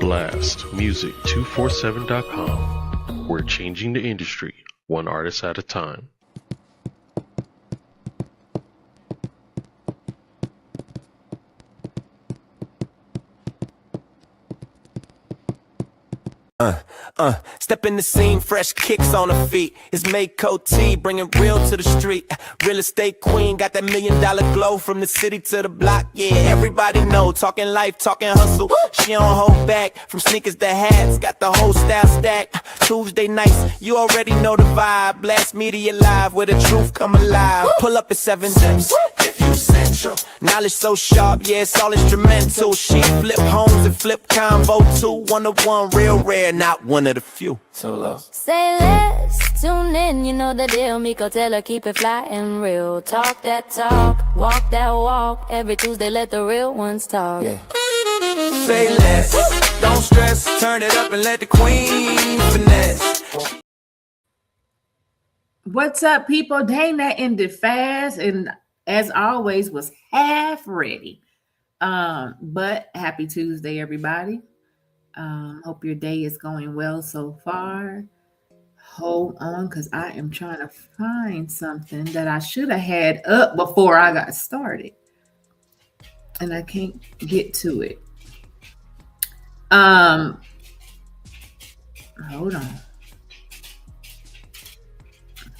blastmusic247.com. We're changing the industry, one artist at a time. Step in the scene, fresh kicks on her feet. It's Meiko T, bringing real to the street. Real estate queen, got that $1 million glow from the city to the block. Yeah, everybody know, talking life, talking hustle. She don't hold back, from sneakers to hats, got the whole style stack. Tuesday nights, you already know the vibe. Blast Media Live, where the truth come alive. Pull up at 7 steps. Central. Knowledge so sharp, yeah, it's all instrumental. She flip homes and flip convo too. 101, real rare, not one of the few. So low. Say less, tune in, you know the deal. Meiko tell her keep it fly and real. Talk that talk, walk that walk. Every Tuesday let the real ones talk. Yeah. Say less, don't stress, turn it up and let the queen finesse. What's up, people? Dana ended fast and as always was half ready. But happy Tuesday, everybody. Hope your day is going well so far. Hold on, because I am trying to find something that I should have had up before I got started. And I can't get to it. Hold on.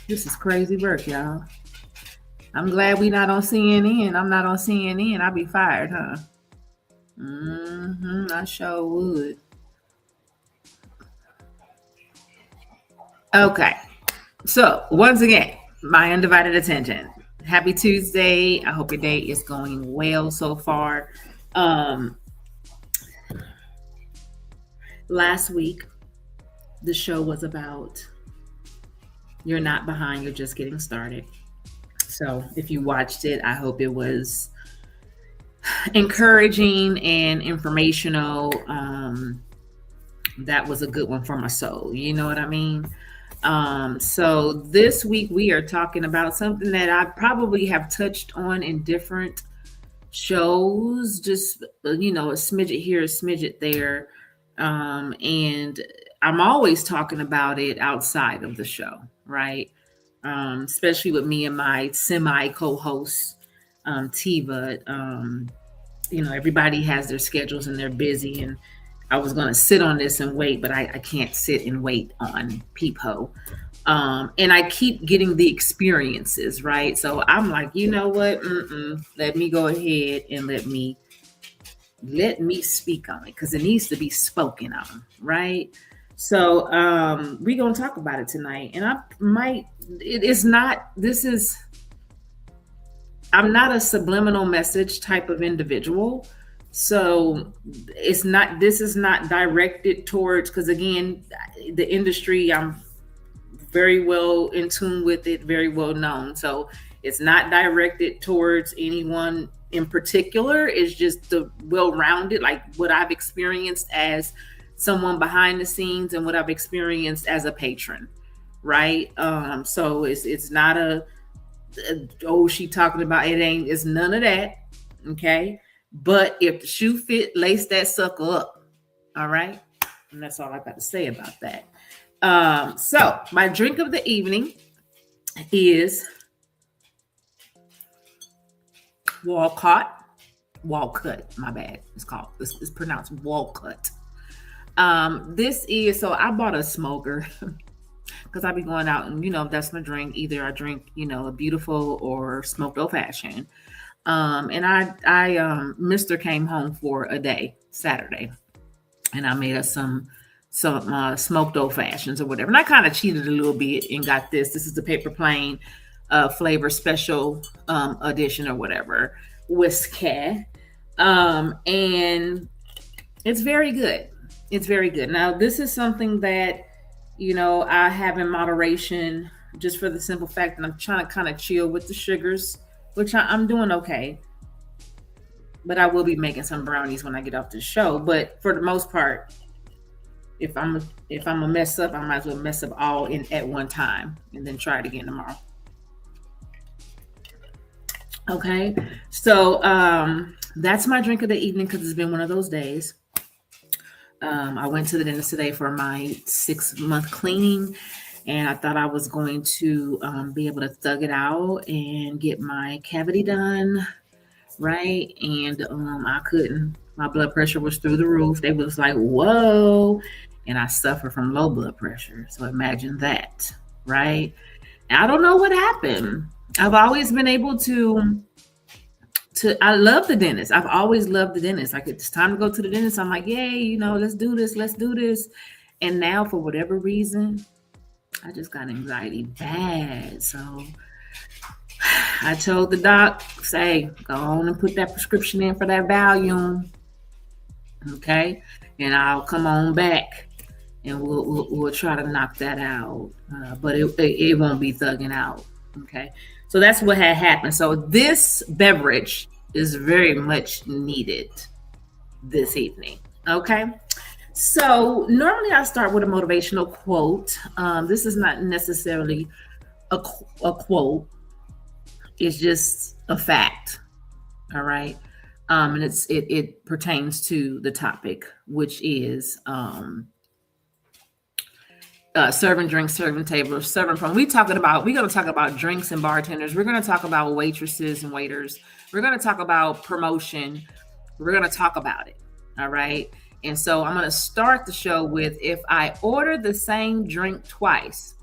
This is crazy work, y'all. I'm glad we not on CNN. I'm not on CNN. I'll be fired, huh? I sure would. Okay. So, once again, my undivided attention. Happy Tuesday. I hope your day is going well so far. Last week, the show was about you're not behind, you're just getting started. So if you watched it, I hope it was encouraging and informational. That was a good one for my soul. You know what I mean? So this week we are talking about something that I probably have touched on in different shows, just, a smidget here, a smidget there. And I'm always talking about it outside of the show, right? Especially with me and my semi co-host, Tiva. Everybody has their schedules and they're busy, and I was going to sit on this and wait, but I can't sit and wait on Peepo. And I keep getting the experiences, right? So I'm like, you know what? Let me go ahead and let me speak on it, because it needs to be spoken on, right? So we're going to talk about it tonight. And I'm not a subliminal message type of individual. So this is not directed towards, because again, the industry, I'm very well in tune with it, very well known. So it's not directed towards anyone in particular. It's just the well-rounded, like what I've experienced as someone behind the scenes and what I've experienced as a patron, right? So it's not she talking about it ain't, it's none of that, okay? But if the shoe fit, lace that sucker up, all right? And that's all I got to say about that. So my drink of the evening is Walcott, my bad. It's pronounced Walcott. This is, so I bought a smoker because I be going out and, that's my drink. Either I drink, a beautiful or smoked old fashioned. And I Mr. came home for a day, Saturday, and I made us some smoked old fashions or whatever. And I kind of cheated a little bit and got this. This is the paper plane flavor special edition or whatever, whiskey. And it's very good. It's very good. Now, this is something that, I have in moderation, just for the simple fact that I'm trying to kind of chill with the sugars, which I'm doing okay. But I will be making some brownies when I get off the show. But for the most part, if I'm a mess up, I might as well mess up all in at one time and then try it again tomorrow. Okay, so that's my drink of the evening because it's been one of those days. I went to the dentist today for my 6-month cleaning, and I thought I was going to be able to thug it out and get my cavity done, right? And I couldn't. My blood pressure was through the roof. They was like, whoa. And I suffer from low blood pressure. So imagine that, right? I don't know what happened. I've always been able to I love the dentist. I've always loved the dentist. Like, it's time to go to the dentist, I'm like, yay, let's do this. And now, for whatever reason, I just got anxiety bad. So I told the doc, say, go on and put that prescription in for that Valium. Okay. And I'll come on back and we'll try to knock that out. But it won't be thugging out. Okay. So that's what had happened. So this beverage is very much needed this evening. Okay. So normally I start with a motivational quote. This is not necessarily a quote. It's just a fact. All right. And it pertains to the topic, which is serving drinks, serving tables, serving from. We're going to talk about drinks and bartenders. We're going to talk about waitresses and waiters. We're going to talk about promotion. We're going to talk about it. All right. And so I'm going to start the show with, if I order the same drink twice,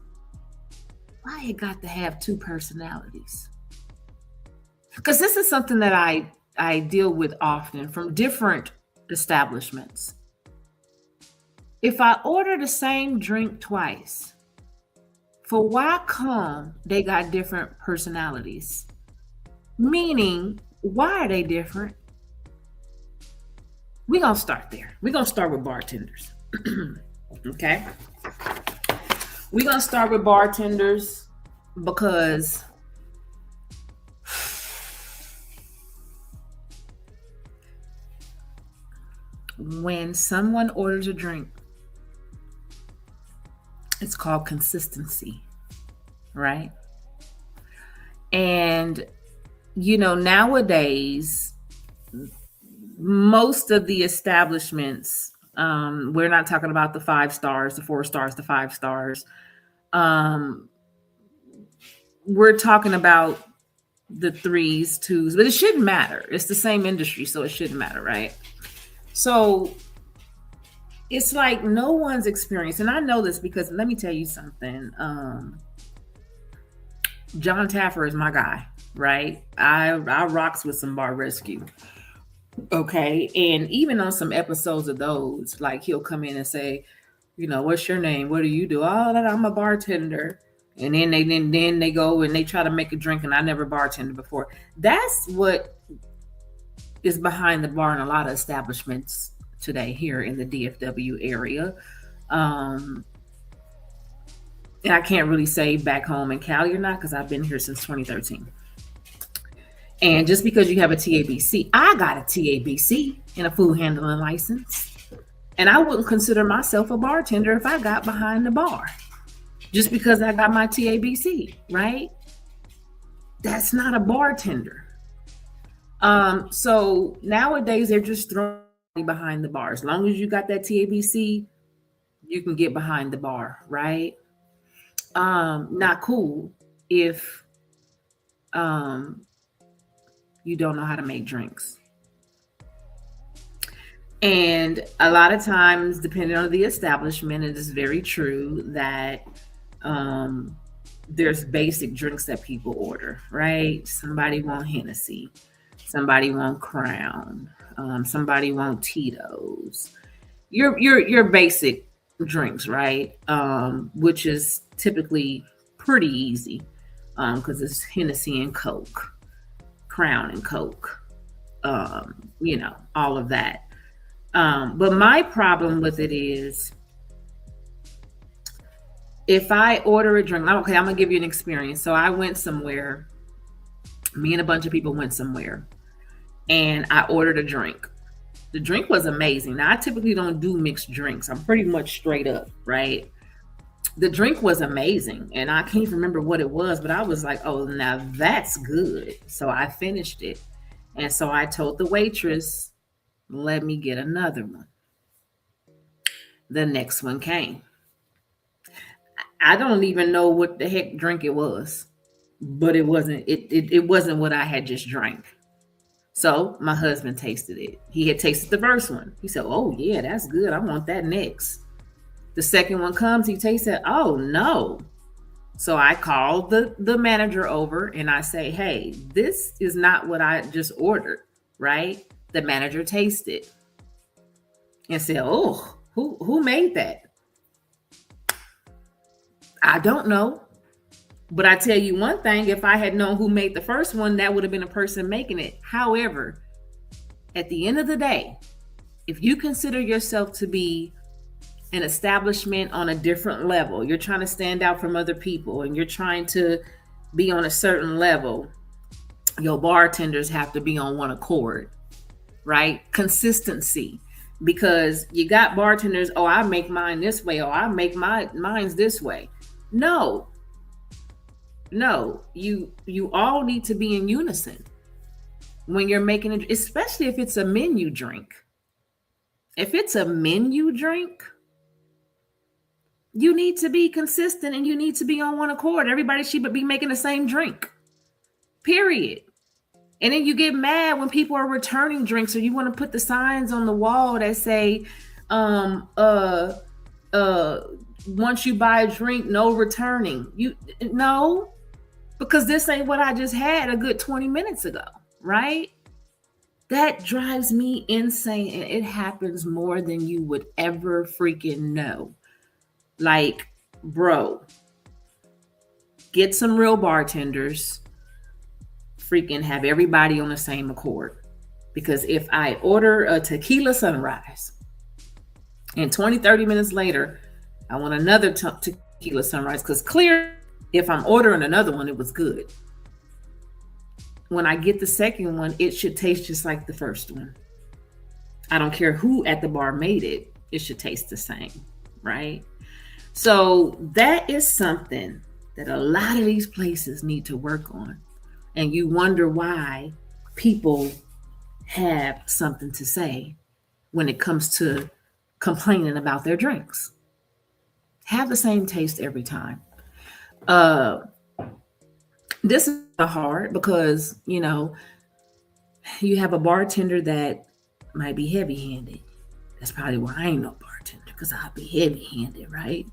why it got to have two personalities? Because this is something that I deal with often from different establishments. If I order the same drink twice, for why come they got different personalities? Meaning, why are they different? We're going to start there. We're going to start with bartenders. Okay? We're going to start with bartenders because when someone orders a drink, it's called consistency, right? And, nowadays, most of the establishments, we're not talking about the 5 stars, the 4 stars, the 5 stars. We're talking about the 3s, 2s, but it shouldn't matter. It's the same industry, so it shouldn't matter, right? So it's like no one's experience. And I know this because let me tell you something. John Taffer is my guy, right? I rocks with some bar rescue. Okay. And even on some episodes of those, like he'll come in and say, what's your name? What do you do? Oh, I'm a bartender. And then they go and they try to make a drink, and I never bartended before. That's what is behind the bar in a lot of establishments today here in the DFW area. And I can't really say back home in Cali or not, because I've been here since 2013. And just because you have a TABC, I got a TABC and a food handling license. And I wouldn't consider myself a bartender if I got behind the bar. Just because I got my TABC, right? That's not a bartender. So nowadays they're just throwing behind the bar. As long as you got that TABC, you can get behind the bar, right? Not cool if you don't know how to make drinks. And a lot of times, depending on the establishment, it is very true that there's basic drinks that people order, right? Somebody want Hennessy. Somebody want Crown. Somebody want Tito's. Your basic drinks, right? Which is typically pretty easy because it's Hennessy and Coke, Crown and Coke, all of that. But my problem with it is, if I order a drink, okay, I'm gonna give you an experience. So I went somewhere, me and a bunch of people went somewhere, and I ordered a drink. The drink was amazing. Now, I typically don't do mixed drinks. I'm pretty much straight up, right? The drink was amazing, and I can't remember what it was, but I was like, oh, now that's good. So I finished it. And so I told the waitress, let me get another one. The next one came. I don't even know what the heck drink it was, but it wasn't what I had just drank. So my husband tasted it. He had tasted the first one. He said, "Oh yeah, that's good. I want that next." The second one comes, he tastes it. "Oh no." So I called the manager over and I say, "Hey, this is not what I just ordered," right? The manager tasted and said, "Oh, who made that?" I don't know. But I tell you one thing, if I had known who made the first one, that would have been a person making it. However, at the end of the day, if you consider yourself to be an establishment on a different level, you're trying to stand out from other people and you're trying to be on a certain level, your bartenders have to be on one accord, right? Consistency. Because you got bartenders, "Oh, I make mine this way," "Oh, I make mine's this way." No, you all need to be in unison when you're making it, especially if it's a menu drink. If it's a menu drink, you need to be consistent and you need to be on one accord. Everybody should be making the same drink, period. And then you get mad when people are returning drinks, or you want to put the signs on the wall that say, once you buy a drink, no returning. No, because this ain't what I just had a good 20 minutes ago, right? That drives me insane. And it happens more than you would ever freaking know. Like, bro, get some real bartenders, freaking have everybody on the same accord. Because if I order a tequila sunrise and 20, 30 minutes later, I want another tequila sunrise, because clear, if I'm ordering another one, it was good. When I get the second one, it should taste just like the first one. I don't care who at the bar made it. It should taste the same, right? So that is something that a lot of these places need to work on. And you wonder why people have something to say when it comes to complaining about their drinks. Have the same taste every time. This is hard because, you have a bartender that might be heavy-handed. That's probably why I ain't no bartender, because I'll be heavy-handed, right?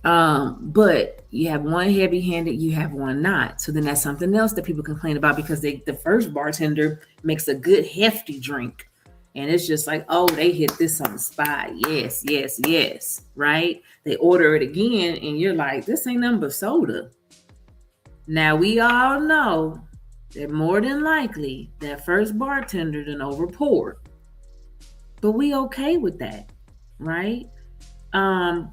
But you have one heavy-handed, you have one not. So then that's something else that people complain about, because the first bartender makes a good hefty drink. And it's just like, oh, they hit this on the spot. Yes, yes, yes, right? They order it again and you're like, this ain't nothing but soda. Now, we all know that more than likely that first bartender done over poured. But we okay with that, right?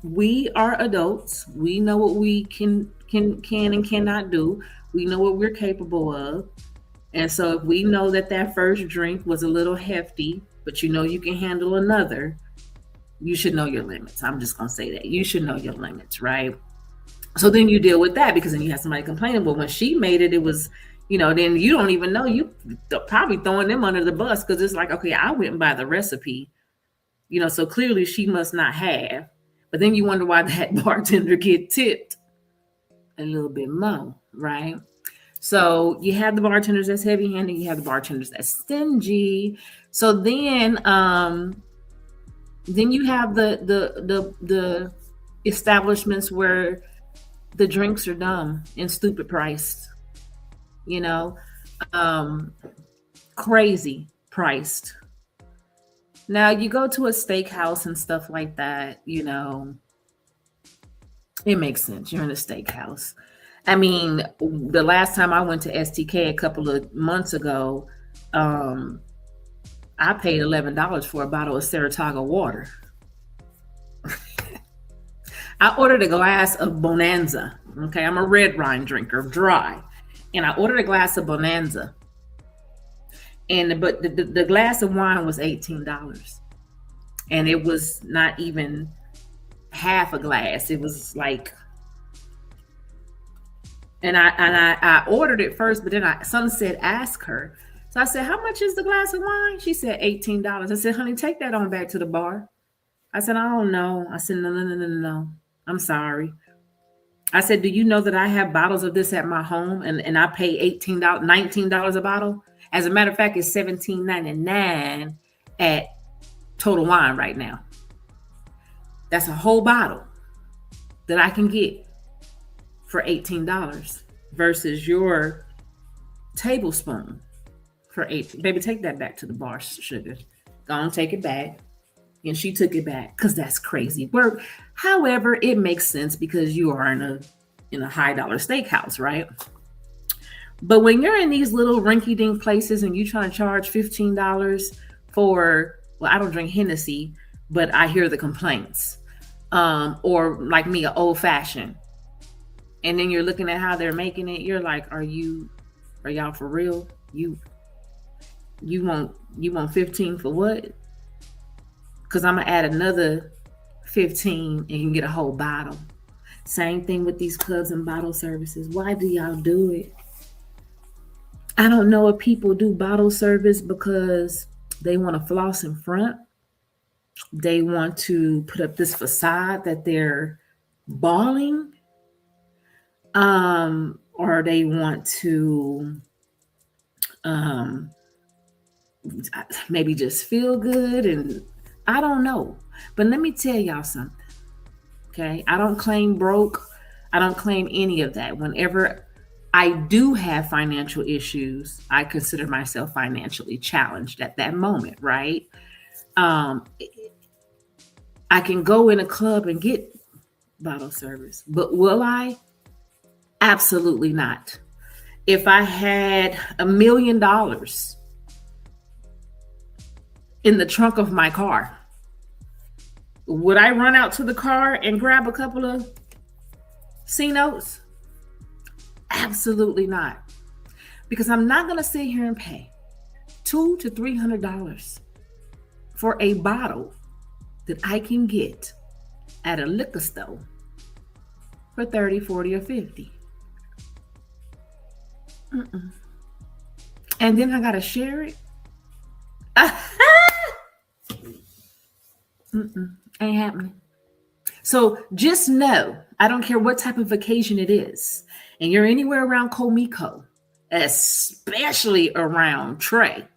We are adults. We know what we can and cannot do. We know what we're capable of. And so if we know that first drink was a little hefty, but you can handle another, you should know your limits. I'm just going to say that. You should know your limits, right? So then you deal with that, because then you have somebody complaining, well, when she made it, it was, then you don't even know. You probably throwing them under the bus, because it's like, okay, I went by the recipe, so clearly she must not have. But then you wonder why that bartender get tipped a little bit more, right? So you have the bartenders that's heavy-handed, you have the bartenders that's stingy. So then you have the establishments where the drinks are dumb and stupid priced, crazy priced. Now you go to a steakhouse and stuff like that, it makes sense. You're in a steakhouse. I mean, the last time I went to STK a couple of months ago, I paid $11 for a bottle of Saratoga water. I ordered a glass of Bonanza. Okay, I'm a red wine drinker, dry. And I ordered a glass of Bonanza. But the glass of wine was $18. And it was not even half a glass. It was like, and I ordered it first, but then someone said, ask her. So I said, how much is the glass of wine? She said $18. I said, honey, take that on back to the bar. I said, I don't know. I said, no. I'm sorry. I said, do you know that I have bottles of this at my home and I pay $18, $19 a bottle? As a matter of fact, it's $17.99 at Total Wine right now. That's a whole bottle that I can get for $18 versus your tablespoon for $8. Baby, take that back to the bar, sugar. Go on, take it back. And she took it back because that's crazy work. However, it makes sense because you are in a high dollar steakhouse, right? But when you're in these little rinky-dink places and you trying to charge $15 for, well, I don't drink Hennessy, but I hear the complaints. Or like me, an old fashioned. And then you're looking at how they're making it. You're like, are y'all for real? You want 15 for what? Because I'm gonna add another 15 and you can get a whole bottle. Same thing with these clubs and bottle services. Why do y'all do it? I don't know if people do bottle service because they want to floss in front. They want to put up this facade that they're balling. Or they want to maybe just feel good, and I don't know. But let me tell y'all something. Okay, I don't claim broke. I don't claim any of that. Whenever I do have financial issues, I consider myself financially challenged at that moment, right? I can go in a club and get bottle service, but will I? Absolutely not. If I had $1 million in the trunk of my car, would I run out to the car and grab a couple of C-notes? Absolutely not. Because I'm not going to sit here and pay $200 to $300 for a bottle that I can get at a liquor store for 30, 40, or 50. And then I got to share it. Ain't happening. So just know, I don't care what type of vacation it is, and you're anywhere around Meiko, especially around Trey,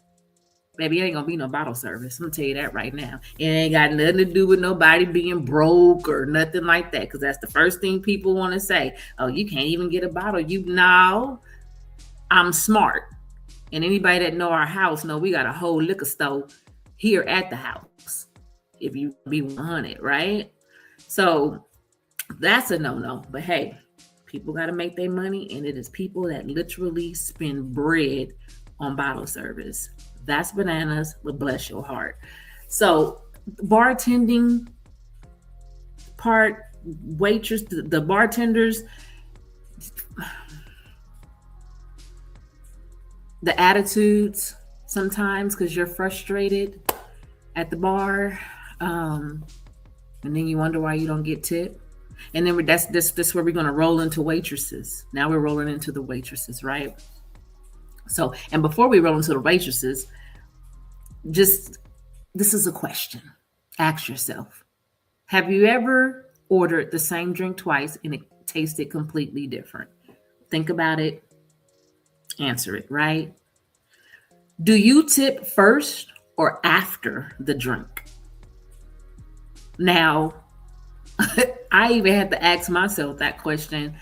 baby, it ain't gonna be no bottle service. I'm gonna tell you that right now. It ain't got nothing to do with nobody being broke or nothing like that, because that's the first thing people want to say. Oh, you can't even get a bottle. No, I'm smart. And anybody that know our house know we got a whole liquor store here at the house. If you be 100, right? So that's a no-no. But hey, people got to make their money, and it is people that literally spend bread on bottle service. That's bananas, but bless your heart. So bartending part, waitress, the bartenders, the attitudes sometimes because you're frustrated at the bar, and then you wonder why you don't get tipped. And then that's where we're going to roll into waitresses. Now we're rolling into the waitresses, right? So, and before we roll into the waitresses, this is a question. Ask yourself, have you ever ordered the same drink twice and it tasted completely different? Think about it. Answer it, right? Do you tip first or after the drink? Now, I even had to ask myself that question,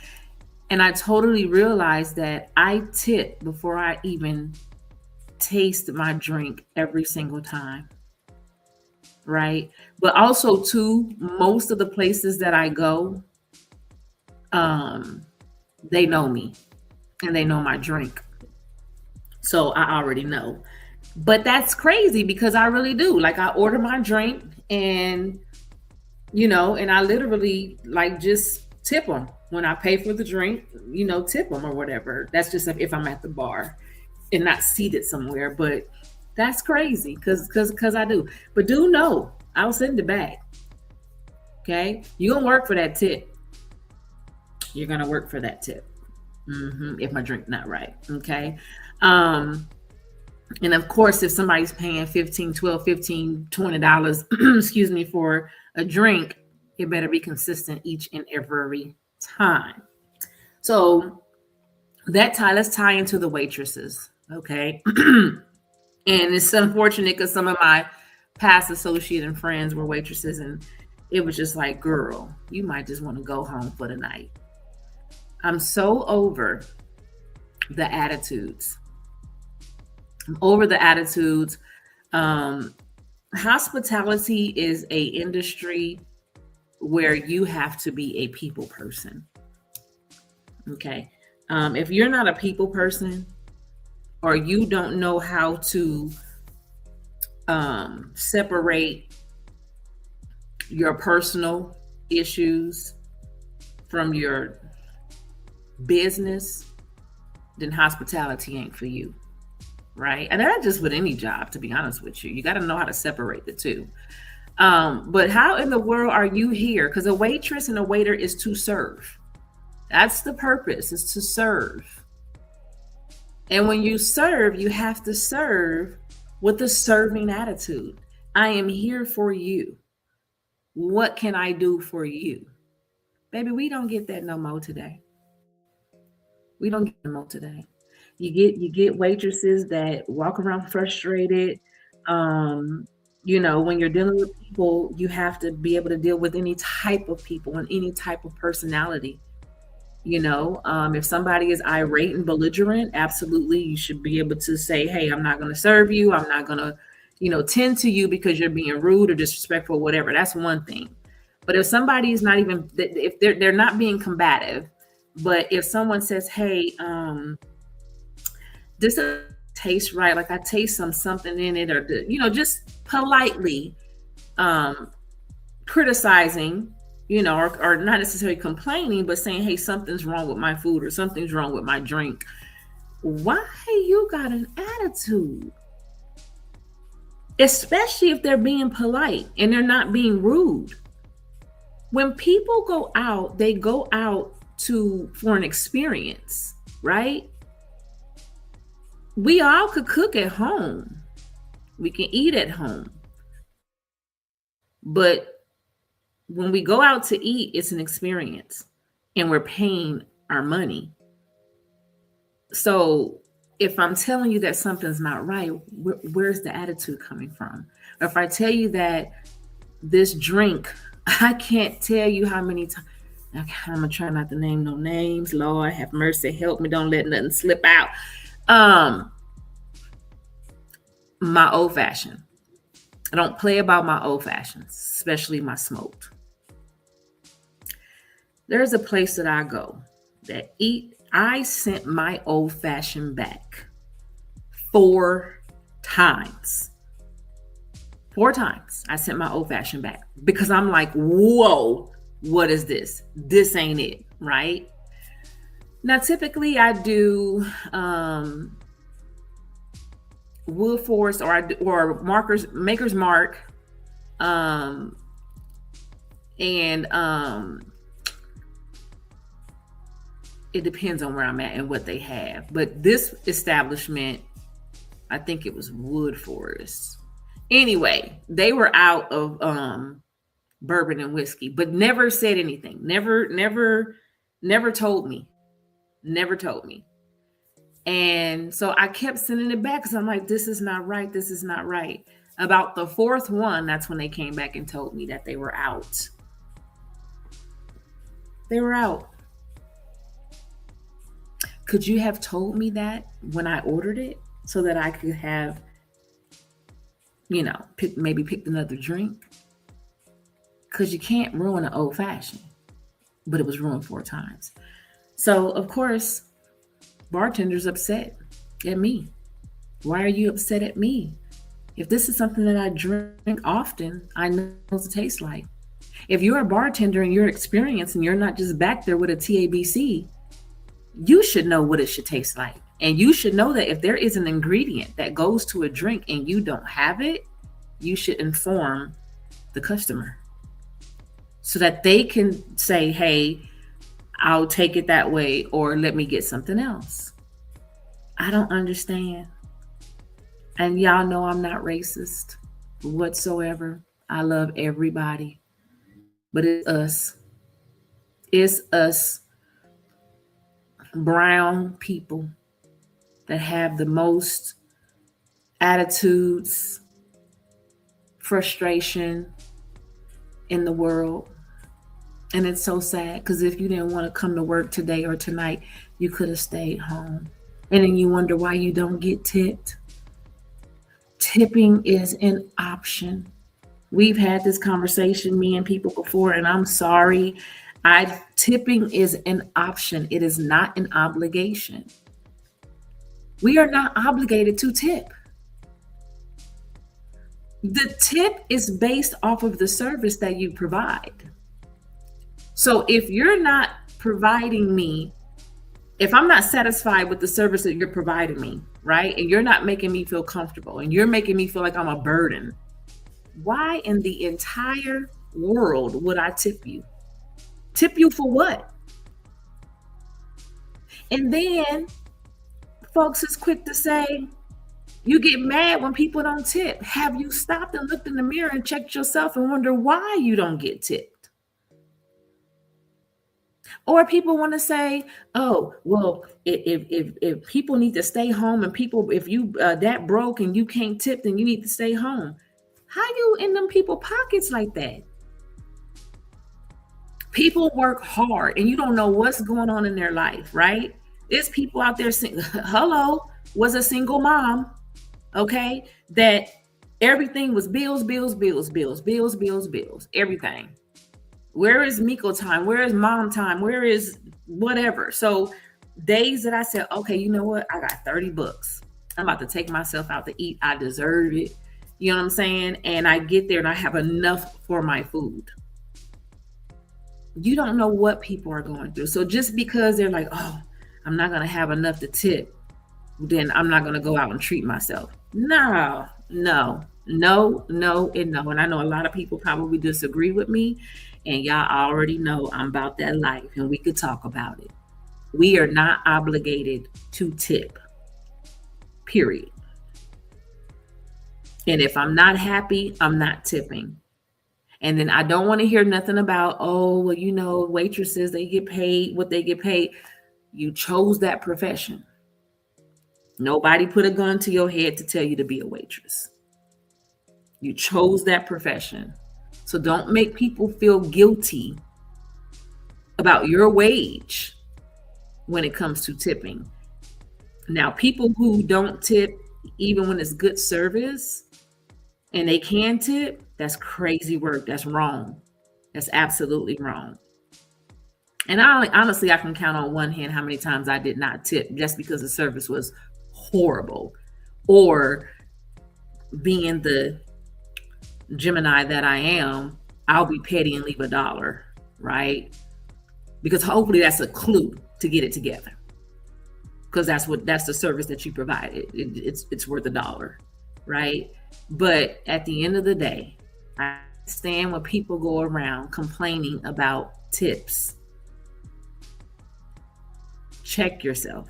and I totally realized that I tip before I even taste my drink every single time, right? But also, too, most of the places that I go, they know me and they know my drink. So I already know. But that's crazy because I really do. Like, I order my drink and, and I literally just tip them. When I pay for the drink, tip them or whatever. That's just if I'm at the bar and not seated somewhere. But that's crazy because I do. But do know, I'll send it back. Okay? You're going to work for that tip. You're going to work for that tip. If my drink not right. Okay? And of course, if somebody's paying $15, $12, $15, $20, excuse me, for a drink, it better be consistent each and every time. So let's tie into the waitresses. Okay. And it's unfortunate because some of my past associate and friends were waitresses, and it was just like, girl, you might just want to go home for the night. I'm so over the attitudes. I'm over the attitudes. Hospitality is a industry where you have to be a people person. Okay. If you're not a people person, or you don't know how to separate your personal issues from your business, then hospitality ain't for you, right? And that's just with any job, to be honest with you. You got to know how to separate the two. But how in the world are you here? Because a waitress and a waiter is to serve. That's the purpose, is to serve. And when you serve, you have to serve with a serving attitude. I am here for you. What can I do for you? Baby, we don't get that no more today. We don't get no more today. You get waitresses that walk around frustrated. When you're dealing with people, you have to be able to deal with any type of people and any type of personality. If somebody is irate and belligerent, absolutely, you should be able to say, hey, I'm not going to serve you. I'm not going to, tend to you because you're being rude or disrespectful, whatever. That's one thing. But if somebody is not even, if they're not being combative, but if someone says, hey, this doesn't taste right, like I taste something in it, or, just politely criticizing, or not necessarily complaining, but saying, hey, something's wrong with my food or something's wrong with my drink. Why you got an attitude? Especially if they're being polite and they're not being rude. When people go out, they go out for an experience, right? We all could cook at home. We can eat at home. But when we go out to eat, it's an experience and we're paying our money. So if I'm telling you that something's not right, where's the attitude coming from? Or if I tell you that this drink, I can't tell you how many times, I'm going to try not to name no names. Lord, have mercy. Help me. Don't let nothing slip out. My old fashioned. I don't play about my old fashions, especially my smoked. There's a place that I go that I sent my old fashioned back 4 times. 4 times I sent my old fashioned back because I'm like, whoa, what is this? This ain't it, right? Now, typically I do wood forest or markers, maker's mark, and it depends on where I'm at and what they have. But this establishment, I think it was wood forest. Anyway, they were out of bourbon and whiskey, but never said anything. Never told me. Never told me. And so I kept sending it back because I'm like, this is not right. This is not right. About the 4th one, that's when they came back and told me that they were out. They were out. Could you have told me that when I ordered it so that I could have, picked another drink? Because you can't ruin an old fashioned, but it was ruined 4 times. So, of course, bartender's upset at me. Why are you upset at me? If this is something that I drink often, I know what it tastes like. If you're a bartender and you're experienced and you're not just back there with a TABC, you should know what it should taste like. And you should know that if there is an ingredient that goes to a drink and you don't have it, you should inform the customer so that they can say, hey, I'll take it that way, or let me get something else. I don't understand. And y'all know I'm not racist whatsoever. I love everybody. But it's us. It's us brown people that have the most attitudes, frustration in the world. And it's so sad because if you didn't want to come to work today or tonight, you could have stayed home. And then you wonder why you don't get tipped. Tipping is an option. We've had this conversation, me and people before, and I'm sorry. Tipping is an option. It is not an obligation. We are not obligated to tip. The tip is based off of the service that you provide. So if you're not providing me, if I'm not satisfied with the service that you're providing me, right? And you're not making me feel comfortable and you're making me feel like I'm a burden, why in the entire world would I tip you? Tip you for what? And then folks is quick to say, you get mad when people don't tip. Have you stopped and looked in the mirror and checked yourself and wonder why you don't get tipped? Or people want to say, oh, well, if people need to stay home and people, if you that broke and you can't tip, then you need to stay home. How you in them people pockets like that? People work hard and you don't know what's going on in their life, right? There's people out there saying, hello, was a single mom, okay, that everything was bills, everything. Where is Meiko time? Where is mom time? Where is whatever? So days that I said, okay, you know what? I got $30. I'm about to take myself out to eat. I deserve it. You know what I'm saying? And I get there and I have enough for my food. You don't know what people are going through. So just because they're like, oh, I'm not going to have enough to tip, then I'm not going to go out and treat myself. No. And I know a lot of people probably disagree with me. And y'all already know I'm about that life and we could talk about it. We are not obligated to tip, period. And if I'm not happy, I'm not tipping. And then I don't want to hear nothing about, oh, well, you know, waitresses, they get paid what they get paid. You chose that profession. Nobody put a gun to your head to tell you to be a waitress. You chose that profession. So don't make people feel guilty about your wage when it comes to tipping. Now, people who don't tip, even when it's good service and they can tip, that's crazy work. That's wrong. That's absolutely wrong. And honestly, I can count on one hand how many times I did not tip just because the service was horrible, or being the Gemini that I am, I'll be petty and leave $1, right? Because hopefully that's a clue to get it together. Because that's the service that you provided. It's worth $1, right? But at the end of the day, I understand when people go around complaining about tips. Check yourself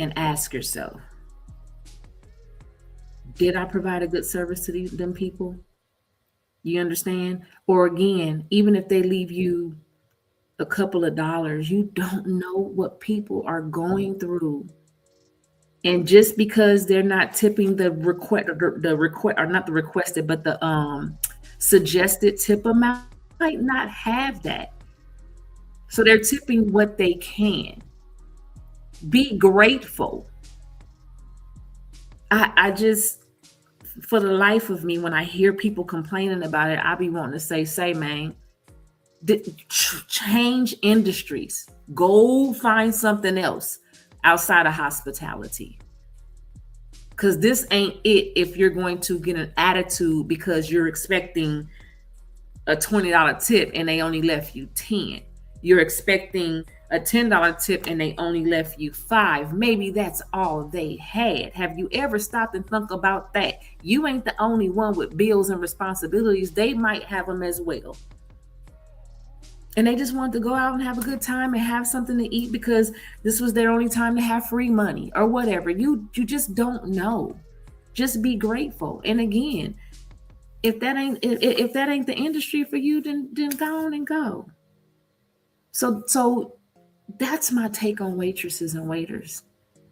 and ask yourself, did I provide a good service to them people? You understand? Or again, even if they leave you a couple of dollars, you don't know what people are going through. And just because they're not tipping the suggested tip amount, might not have that. So they're tipping what they can. Be grateful. I just, for the life of me, when I hear people complaining about it, I be wanting to say, man, change industries. Go find something else outside of hospitality. Because this ain't it if you're going to get an attitude because you're expecting a $20 tip and they only left you 10. You're expecting a $10 tip and they only left you 5. Maybe that's all they had. Have you ever stopped and thunk about that? You ain't the only one with bills and responsibilities. They might have them as well. And they just wanted to go out and have a good time and have something to eat because this was their only time to have free money or whatever. You just don't know. Just be grateful. And again, if that ain't the industry for you, then go on and go. So that's my take on waitresses and waiters.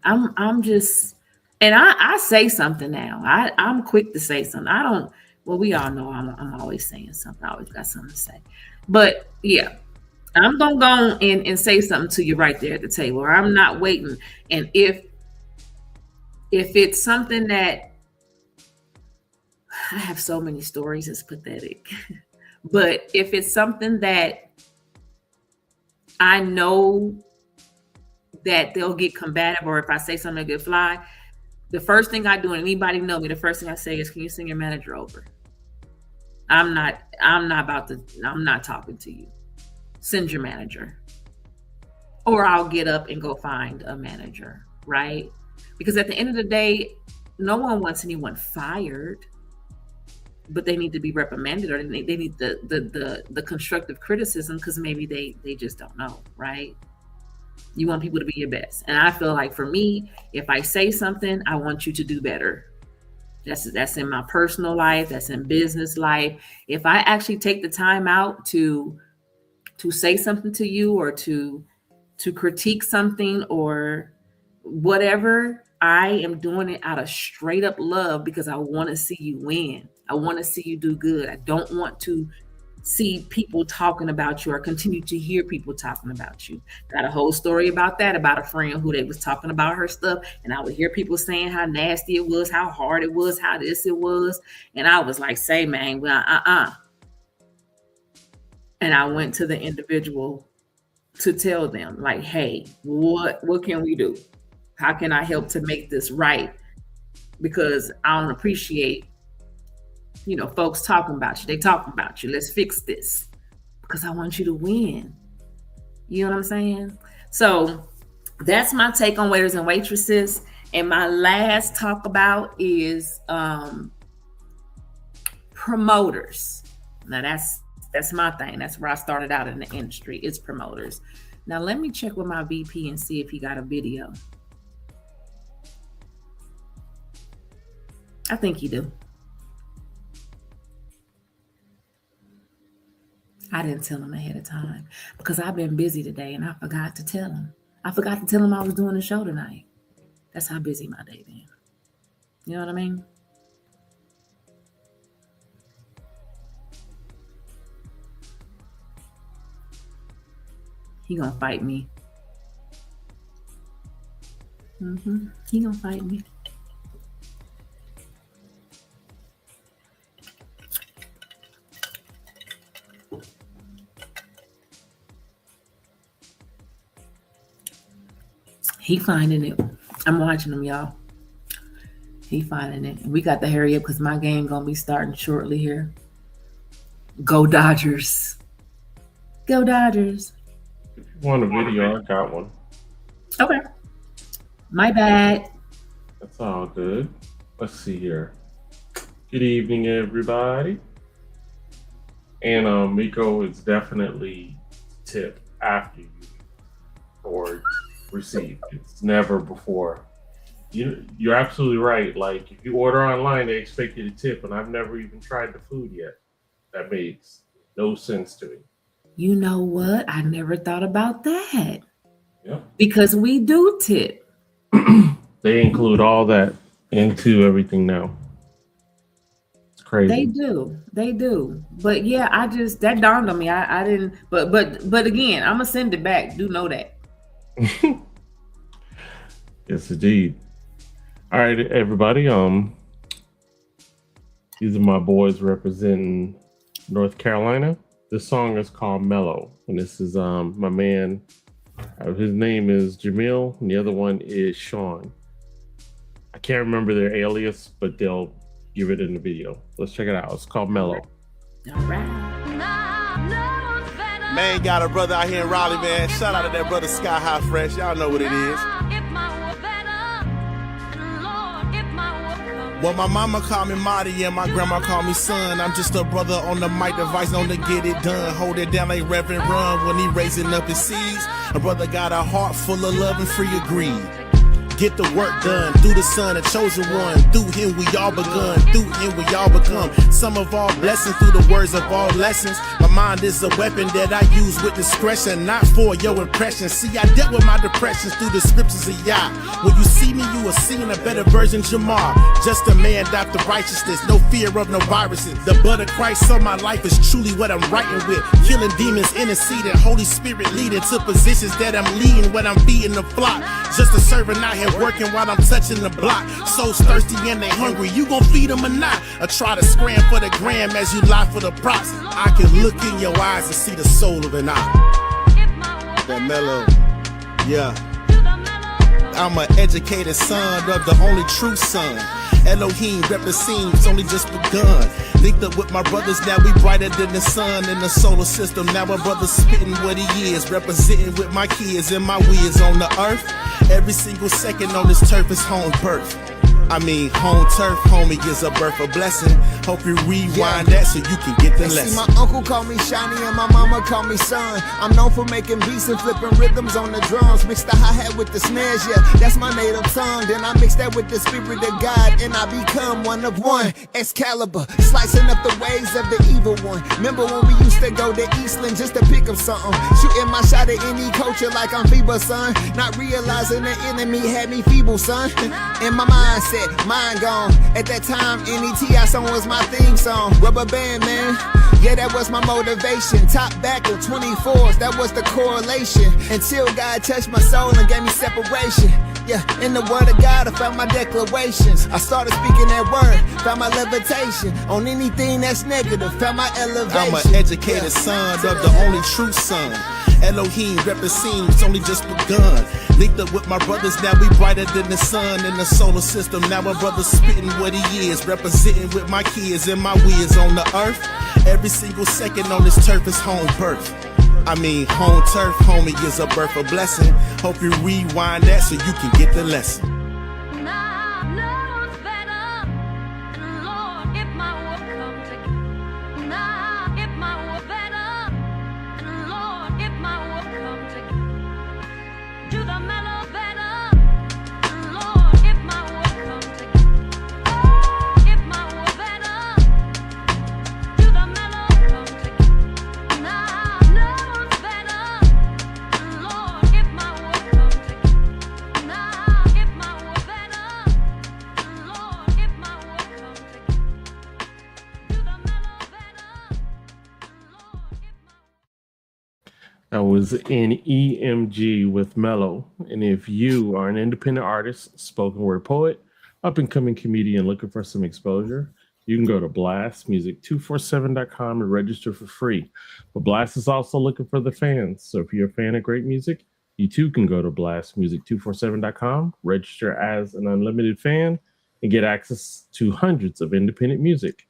I'm just, and I say something now. I'm quick to say something. Well, we all know I'm always saying something. I always got something to say. But yeah, I'm gonna go and say something to you right there at the table. I'm not waiting. And if it's something that, I have so many stories, it's pathetic. But if it's something that I know that they'll get combative, or if I say something that could fly, the first thing I do, and anybody know me, the first thing I say is, can you send your manager over? I'm not talking to you. Send your manager. Or I'll get up and go find a manager, right? Because at the end of the day, no one wants anyone fired, but they need to be reprimanded, or they need the constructive criticism, because maybe they just don't know, right? You want people to be your best. And I feel like for me, if I say something, I want you to do better. That's in my personal life, that's in business life. If I actually take the time out to say something to you, or to critique something or whatever, I am doing it out of straight up love, because I want to see you win. I want to see you do good. I don't want to see people talking about you, or continue to hear people talking about you. Got a whole story about that, about a friend who they was talking about her stuff, and I would hear people saying how nasty it was, how hard it was, how this it was, and I was like, say, man, well, And I went to the individual to tell them, like, hey, what can we do? How can I help to make this right? Because I don't appreciate, folks talking about you. They talking about you. Let's fix this, because I want you to win. You know what I'm saying? So that's my take on waiters and waitresses. And my last talk about is promoters. Now that's my thing. That's where I started out in the industry. It's promoters. Now let me check with my VP and see if he got a video. I think he do. I didn't tell him ahead of time because I've been busy today and I forgot to tell him. I forgot to tell him I was doing a show tonight. That's how busy my day been. You know what I mean? He gonna fight me. He gonna fight me. He finding it. I'm watching him, y'all. He finding it. We got to hurry up because my game gonna be starting shortly here. Go Dodgers. Go Dodgers. If you want a video, I got one. Okay. My bad. That's all good. Let's see here. Good evening, everybody. And Meiko is definitely tip after you or received. It's never before. You're absolutely right. Like, if you order online, they expect you to tip, and I've never even tried the food yet. That makes no sense to me. You know what? I never thought about that. Yep. Because we do tip. They include all that into everything now. It's crazy. They do. But yeah, that dawned on me. I didn't. But again, I'm gonna send it back. Do know that. Yes, indeed. All right, everybody. These are my boys representing North Carolina. This song is called Mellow, and this is my man. His name is Jamil, and the other one is Sean. I can't remember their alias, but they'll give it in the video. Let's check it out. It's called Mellow. All right. Man, got a brother out here in Raleigh, man. Shout out to that brother Sky High Fresh. Y'all know what it is. Well, my mama called me Marty and my grandma called me son. I'm just a brother on the mic device, known to get it done. Hold it down like Reverend Run when he raising up his seeds. A brother got a heart full of love and free of greed. Get the work done through the son, a chosen one. Through him we all begun, through him we all become. Some of all blessings through the words of all lessons. My mind is a weapon that I use with discretion, not for your impression. See, I dealt with my depressions through the scriptures of Yah. When you see me, you are seeing a better version Jamar. Just a man after righteousness, no fear of no viruses. The blood of Christ on my life is truly what I'm writing with. Killing demons, interceding, Holy Spirit leading to positions that I'm leading when I'm beating the flock. Just a servant out here working while I'm touching the block. Souls thirsty and they hungry, you gon' feed them or not? Or try to scram for the gram as you lie for the props? I can look in your eyes and see the soul of an eye. That mellow, yeah. I'm an educated son of the only true son. Elohim represents, it's only just begun. Linked up with my brothers, now we brighter than the sun in the solar system. Now my brother's spitting what he is, representing with my kids and my weirds on the earth. Every single second on this turf is home birth. I mean, home turf, homie, is a birth of blessing. Hope you rewind that so you can get the lesson. See, my uncle called me Shiny and my mama called me Son. I'm known for making beats and flipping rhythms on the drums. Mix the hi-hat with the snares, yeah, that's my native tongue. Then I mix that with the spirit of God and I become one of one. Excalibur, slicing up the ways of the evil one. Remember when we used to go to Eastland just to pick up something? Shooting my shot at any culture like I'm feeble, son. Not realizing the enemy had me feeble, son. In my mindset, mind gone. At that time, any T.I. song was my theme song. Rubber band, man. Yeah, that was my motivation. Top back of 24s, that was the correlation. Until God touched my soul and gave me separation. Yeah, in the word of God, I found my declarations. I started speaking that word, found my levitation. On anything that's negative, found my elevation. I'm an educated son of the only true son. Elohim represents, it's only just begun. Linked up with my brothers, now we brighter than the sun in the solar system. Now my brother's spitting what he is, representing with my kids and my weirds on the earth. Every single second on this turf is home birth. I mean, home turf, homie, is a birth of blessing. Hope you rewind that so you can get the lesson. That was an EMG with Mellow. And if you are an independent artist, spoken word poet, up and coming comedian looking for some exposure, you can go to blastmusic247.com and register for free. But Blast is also looking for the fans. So if you're a fan of great music, you too can go to blastmusic247.com, register as an unlimited fan, and get access to hundreds of independent music.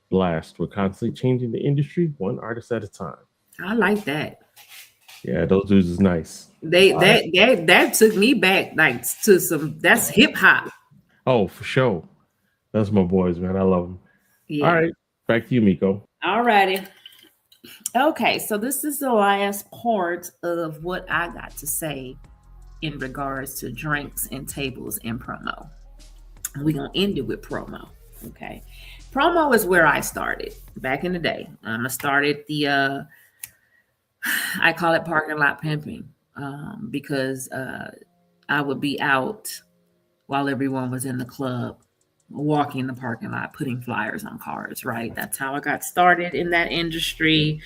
Blast, we're constantly changing the industry one artist at a time. I like that. Yeah, those dudes is nice. That took me back like to some, that's hip hop. Oh, for sure. That's my boys, man. I love them. Yeah. All right, back to you, Meiko. All righty. Okay, so this is the last part of what I got to say in regards to drinks and tables and promo. We're gonna end it with promo. Okay. Promo is where I started back in the day. I started the I call it parking lot pimping because I would be out while everyone was in the club, walking the parking lot, putting flyers on cars, right? That's how I got started in that industry.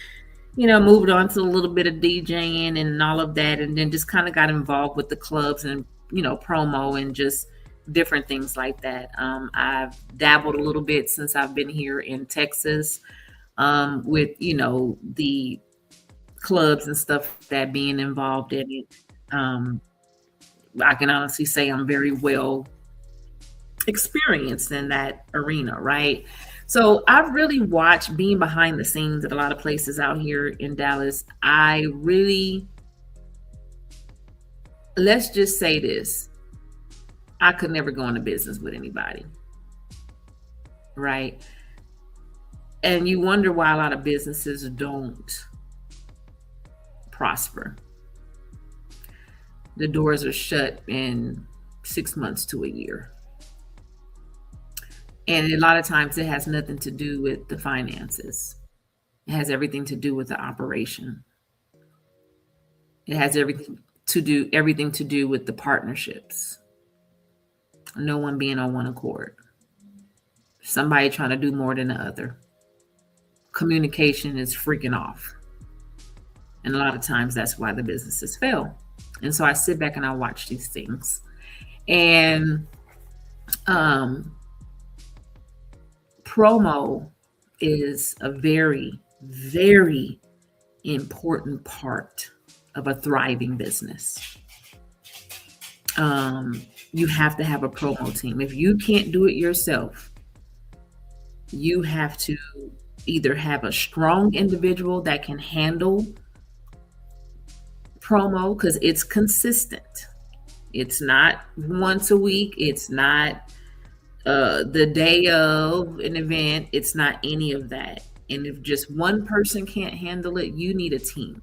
You know, moved on to a little bit of DJing and all of that, and then just kind of got involved with the clubs and, you know, promo and just different things like that. I've dabbled a little bit since I've been here in Texas with, you know, the clubs and stuff that being involved in it. I can honestly say I'm very well experienced in that arena, right? So I've really watched being behind the scenes at a lot of places out here in Dallas. I really, let's just say this, I could never go into business with anybody. right? And you wonder why a lot of businesses don't prosper. The doors are shut in 6 months to a year. And a lot of times it has nothing to do with the finances. It has everything to do with the operation. It has everything to do with the partnerships. No one being on one accord. Somebody trying to do more than the other. Communication is freaking off. And a lot of times that's why the businesses fail. And so I sit back and I watch these things. And promo is a very, very important part of a thriving business. You have to have a promo team. If you can't do it yourself, you have to either have a strong individual that can handle promo, because it's consistent. It's not once a week. It's not the day of an event. It's not any of that. And if just one person can't handle it, you need a team,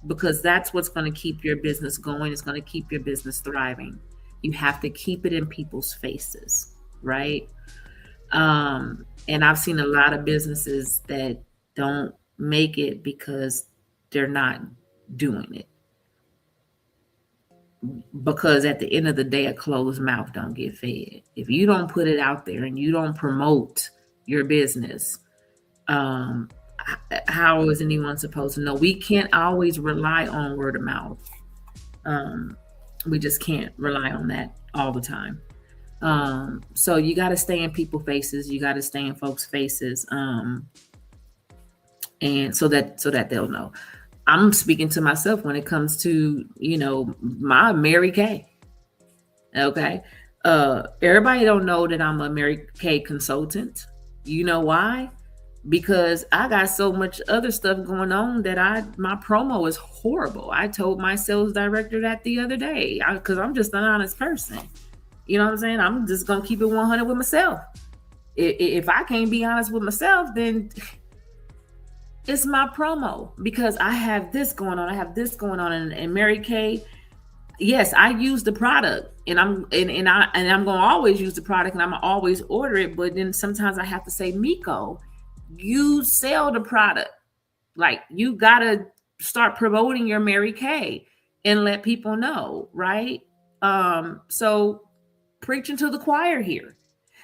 because that's what's going to keep your business going. It's going to keep your business thriving. You have to keep it in people's faces, right? And I've seen a lot of businesses that don't make it because they're not doing it. Because at the end of the day, a closed mouth don't get fed. If you don't put it out there and you don't promote your business, how is anyone supposed to know? We can't always rely on word of mouth. We just can't rely on that all the time. So you got to stay in people's faces. You got to stay in folks' faces, and so that they'll know. I'm speaking to myself when it comes to, my Mary Kay. Okay. Everybody don't know that I'm a Mary Kay consultant. You know why? Because I got so much other stuff going on that my promo is horrible. I told my sales director that the other day, because I'm just an honest person. You know what I'm saying? I'm just going to keep it 100 with myself. If I can't be honest with myself, then it's my promo, because I have this going on. I have this going on. And Mary Kay, yes, I use the product, and I'm going to always use the product, and I'm going to always order it. But then sometimes I have to say, Meiko, you sell the product. Like, you got to start promoting your Mary Kay and let people know, right? So preaching to the choir here.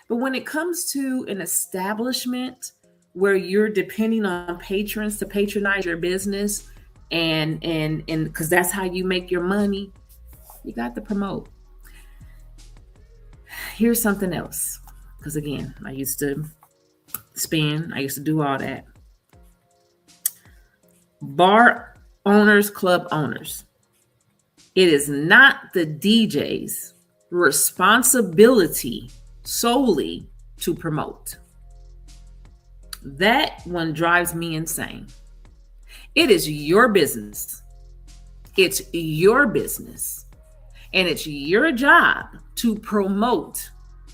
But when it comes to an establishment where you're depending on patrons to patronize your business, and because that's how you make your money, you got to promote. Here's something else, because again, I used to spin, I used to do all that. Bar owners, club owners, it is not the DJ's responsibility solely to promote. That one drives me insane. It is your business. It's your business. And it's your job to promote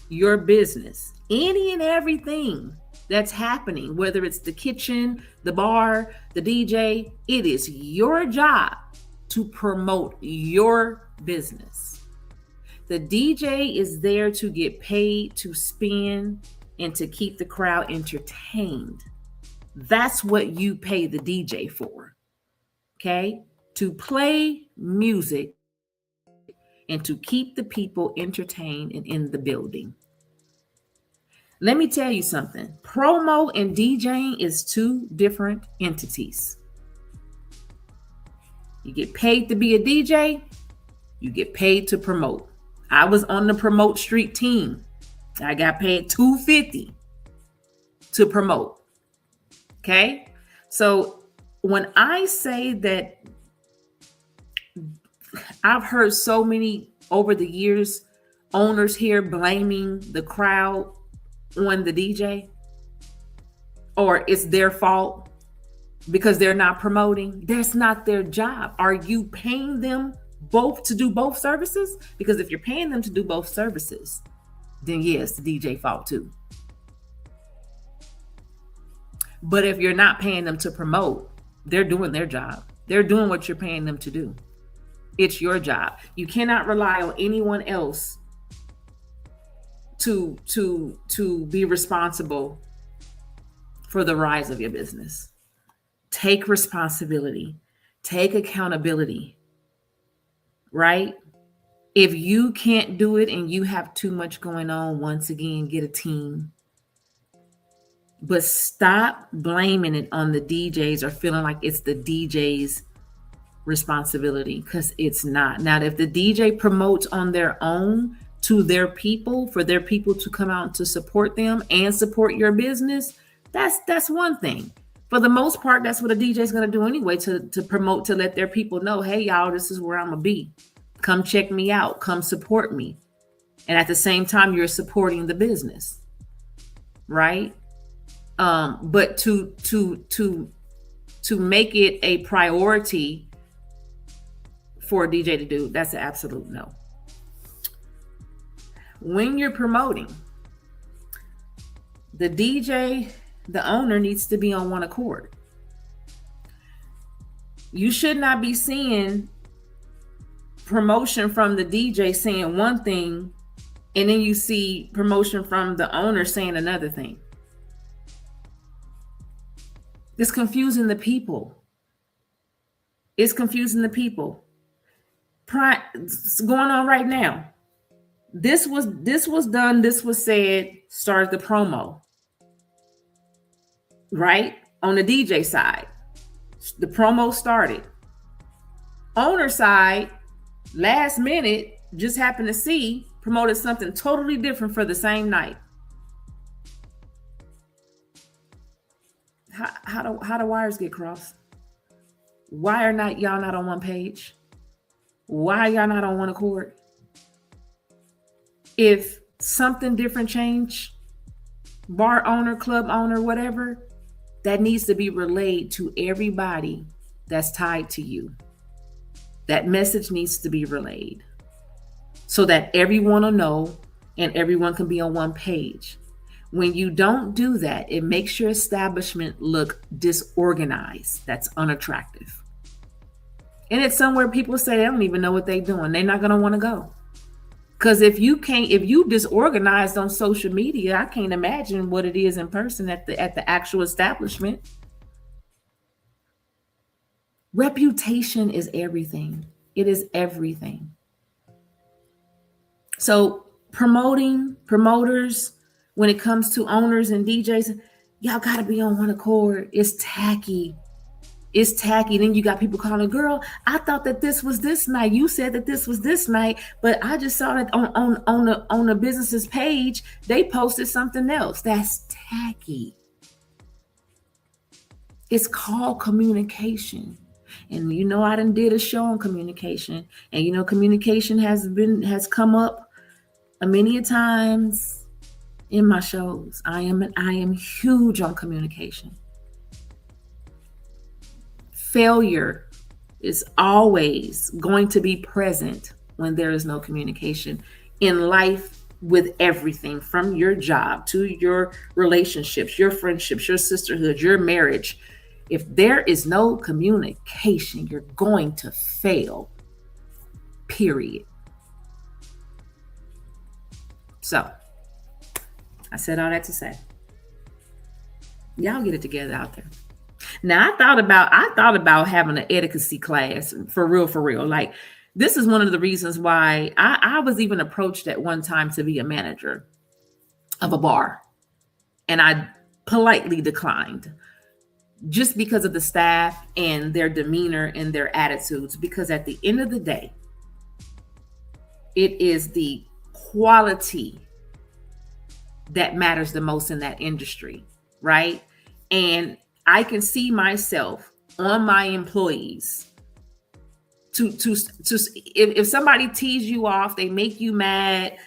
your business. Any and everything that's happening, whether it's the kitchen, the bar, the DJ, it is your job to promote your business. The DJ is there to get paid to spin and to keep the crowd entertained. That's what you pay the DJ for, okay? To play music and to keep the people entertained and in the building. Let me tell you something. Promo and DJing is two different entities. You get paid to be a DJ. You get paid to promote. I was on the Promote Street team. I got paid $250 to promote. Okay? So when I say that, I've heard so many over the years owners here blaming the crowd on the DJ, or it's their fault because they're not promoting. That's not their job. Are you paying them both to do both services? Because if you're paying them to do both services, then yes, the DJ fault too. But if you're not paying them to promote, they're doing their job. They're doing what you're paying them to do. It's your job. You cannot rely on anyone else to be responsible for the rise of your business. Take responsibility. Take accountability. Right? If you can't do it and you have too much going on, once again, get a team. But stop blaming it on the DJs or feeling like it's the DJ's responsibility, because it's not. Now, if the DJ promotes on their own to their people, for their people to come out to support them and support your business, that's one thing. For the most part, that's what a DJ is going to do anyway, to promote, to let their people know, hey, y'all, this is where I'm going to be. Come check me out. Come support me. And at the same time, you're supporting the business, right? But to make it a priority for a DJ to do, that's an absolute no. When you're promoting, the DJ, the owner, needs to be on one accord. You should not be seeing promotion from the DJ saying one thing, and then you see promotion from the owner saying another thing. It's confusing the people. It's confusing the people. It's going on right now. This was done. This was said. Started the promo. Right? On the DJ side, the promo started. Owner side, last minute, just happened to see, promoted something totally different for the same night. How do wires get crossed? Why are y'all not on one page? Why are y'all not on one accord? If something different changed, bar owner, club owner, whatever, that needs to be relayed to everybody that's tied to you. That message needs to be relayed so that everyone will know and everyone can be on one page. When you don't do that, it makes your establishment look disorganized. That's unattractive. And it's somewhere people say they don't even know what they're doing. They're not going to want to go. Because if you disorganized on social media, I can't imagine what it is in person at the actual establishment. Reputation is everything. It is everything. So promoters, when it comes to owners and DJs, y'all got to be on one accord. It's tacky. It's tacky. Then you got people calling, girl, I thought that this was this night. You said that this was this night, but I just saw that on the business's page, they posted something else. That's tacky. It's called communication. And I done did a show on communication. And communication has come up many a times in my shows. I am huge on communication. Failure is always going to be present when there is no communication in life, with everything from your job to your relationships, your friendships, your sisterhood, your marriage. If there is no communication, you're going to fail, period. So I said all that to say, y'all get it together out there. Now, I thought about having an etiquette class for real. Like, this is one of the reasons why I was even approached at one time to be a manager of a bar. And I politely declined just because of the staff and their demeanor and their attitudes. Because at the end of the day, it is the quality that matters the most in that industry, right? And I can see myself on my employees if somebody tease you off, they make you mad,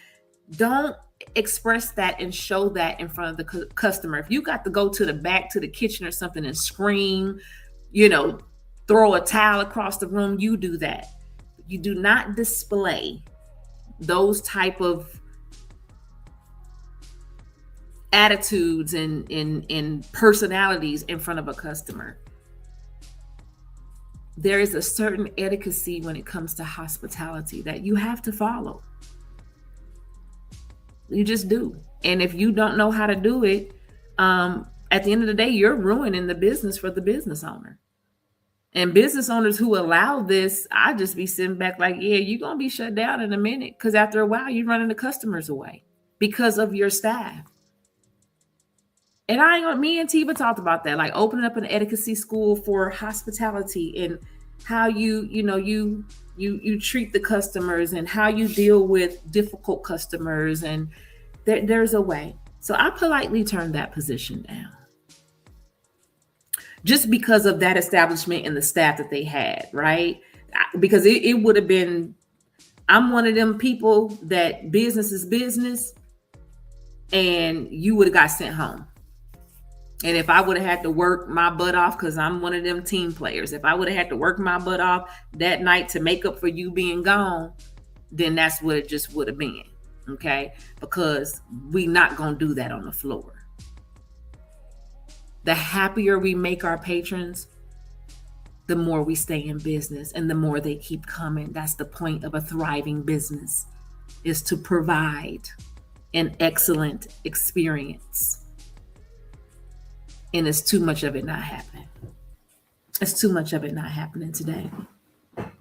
don't express that and show that in front of the customer. If you got to go to the back to the kitchen or something and scream, throw a towel across the room, you do that. You do not display those type of attitudes and personalities in front of a customer. There is a certain etiquette when it comes to hospitality that you have to follow. You just do. And if you don't know how to do it, at the end of the day, you're ruining the business for the business owner. And business owners who allow this, I just be sitting back like, yeah, you're going to be shut down in a minute, because after a while, you're running the customers away because of your staff. And me and Tiva talked about that, like opening up an etiquette school for hospitality and how you treat the customers and how you deal with difficult customers. And there's a way. So I politely turned that position down just because of that establishment and the staff that they had, right? Because it would have been, I'm one of them people that business is business, and you would have got sent home. And if I would have had to work my butt off, because I'm one of them team players, if I would have had to work my butt off that night to make up for you being gone, then that's what it just would have been, okay? Because we not going to do that on the floor. The happier we make our patrons, the more we stay in business and the more they keep coming. That's the point of a thriving business, is to provide an excellent experience. And it's too much of it not happening. It's too much of it not happening today.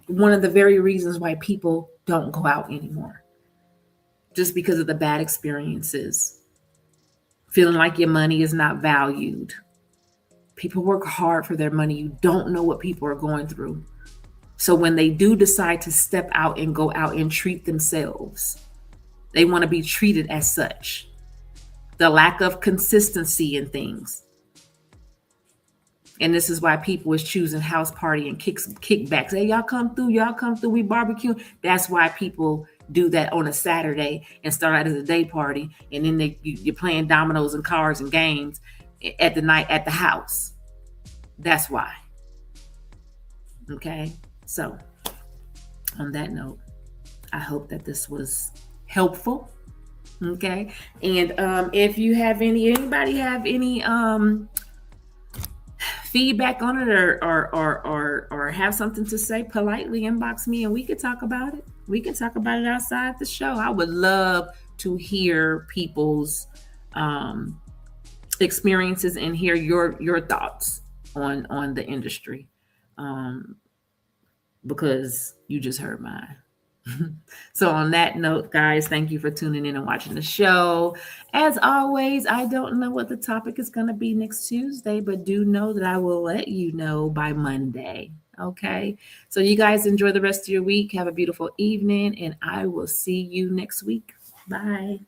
One of the very reasons why people don't go out anymore, just because of the bad experiences, feeling like your money is not valued. People work hard for their money. You don't know what people are going through. So when they do decide to step out and go out and treat themselves, they want to be treated as such. The lack of consistency in things. And this is why people is choosing house party and kickbacks. Hey, y'all come through, we barbecue. That's why people do that on a Saturday and start out as a day party. And then you're playing dominoes and cards and games at the night at the house. That's why. Okay. So on that note, I hope that this was helpful. Okay. And if you have anybody have any feedback on it or have something to say, politely inbox me and we could talk about it. We can talk about it outside the show. I would love to hear people's experiences and hear your thoughts on the industry, because you just heard mine. So on that note, guys, thank you for tuning in and watching the show. As always, I don't know what the topic is going to be next Tuesday, but do know that I will let you know by Monday. Okay. So you guys enjoy the rest of your week. Have a beautiful evening, and I will see you next week. Bye.